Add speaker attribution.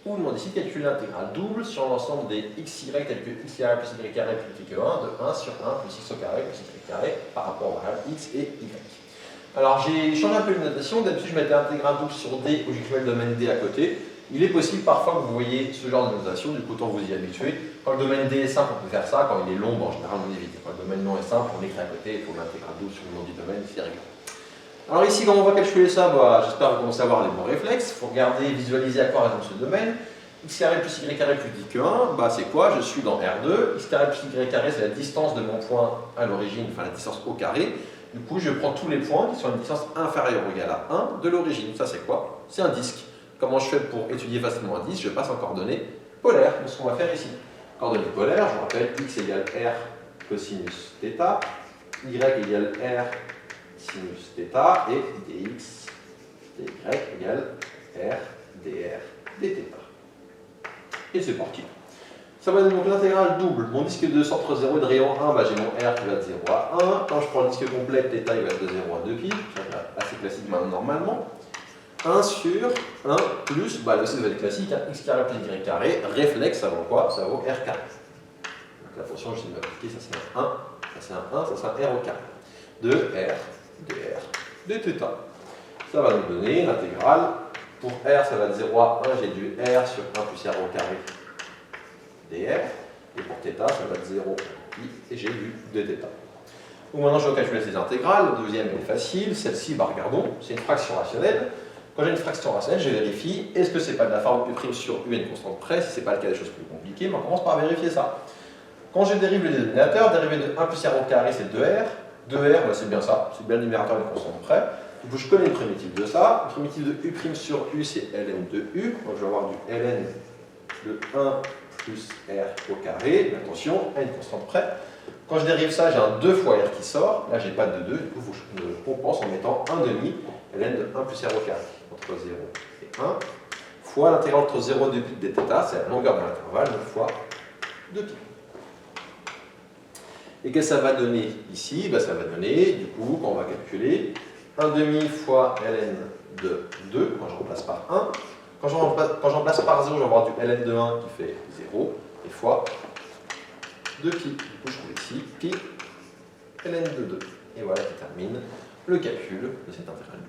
Speaker 1: où on décide de calculer l'intégrale double sur l'ensemble des xy tels que x carré plus y carré plus t que 1 de 1 sur 1 plus x au carré plus y carré par rapport aux variables x et y. Alors j'ai changé un peu de notation, d'habitude je mettais l'intégrale double sur d où j'ai le domaine d à côté. Il est possible parfois que vous voyez ce genre de notation, du coup autant vous y habituer. Quand le domaine d est simple, on peut faire ça, quand il est long, en général on évite. Quand le domaine non est simple, on écrit à côté, il faut l'intégrale double sur le nom du domaine, c'est réglé. Alors ici, quand on va calculer ça, j'espère que vous commencez à avoir les bons réflexes. Il faut regarder, visualiser à quoi ressemble ce domaine. X carré plus y carré plus dit que 1, c'est quoi? Je suis dans R2. X carré plus y carré, c'est la distance de mon point à l'origine, enfin la distance au carré. Du coup, je prends tous les points qui sont à une distance inférieure ou égale à 1 de l'origine. Ça, c'est quoi? C'est un disque. Comment je fais pour étudier facilement un disque? Je passe en coordonnées polaires, c'est ce qu'on va faire ici. Coordonnées polaires, je vous rappelle, x égale r cosinus θ, y égale r sinus θ et dx, dy égale r dr dθ. Et c'est parti. Ça va donner donc l'intégrale double. Mon disque de centre 0 et de rayon 1, j'ai mon r qui va de 0 à 1. Quand je prends le disque complet, θ il va être de 0 à 2 pi. C'est assez classique maintenant normalement. 1 sur 1 plus, le c va être classique, x carré plus y carré, réflexe, ça vaut quoi? Ça vaut r carré. Donc la fonction, je vais m'appliquer, ça c'est un 1, ça c'est un 1, ça c'est un r au carré. De r dr dθ. Ça va nous donner l'intégrale. Pour r, ça va de 0 à 1, j'ai du r sur 1 plus r au carré dr. Et pour θ, ça va de 0 à pi, et j'ai du dθ. Donc maintenant, je vais calculer ces intégrales. La deuxième est facile. Celle-ci, regardons, c'est une fraction rationnelle. Quand j'ai une fraction rationnelle, je vérifie est-ce que c'est pas de la forme u' sur u à une constante près. Si c'est pas le cas, des choses plus compliquées, mais on commence par vérifier ça. Quand je dérive le dénominateur, dérivé de 1 plus r au carré, c'est 2r. 2r, c'est bien ça, c'est bien le numérateur d'une constante près. Du coup, je connais une primitive de ça. Une primitive de u' sur u, c'est ln de u. Donc, je vais avoir du ln de 1 plus r au carré. Mais attention, à une constante près. Quand je dérive ça, j'ai un 2 fois r qui sort. Là, j'ai pas de 2. Du coup, je compense en mettant 1 demi ln de 1 plus r au carré. Entre 0 et 1, fois l'intégrale entre 0 et 2 pi de dθ, c'est la longueur de l'intervalle, 9 fois 2 pi. Et qu'est-ce que ça va donner ici? Ça va donner, du coup, quand on va calculer, 1 demi fois ln de 2, quand je remplace par 1. Quand je remplace par 0, je vais avoir du ln de 1 qui fait 0, et fois 2 pi. Du coup, je trouve ici pi ln de 2. Et voilà qui termine le calcul de cette intégrale.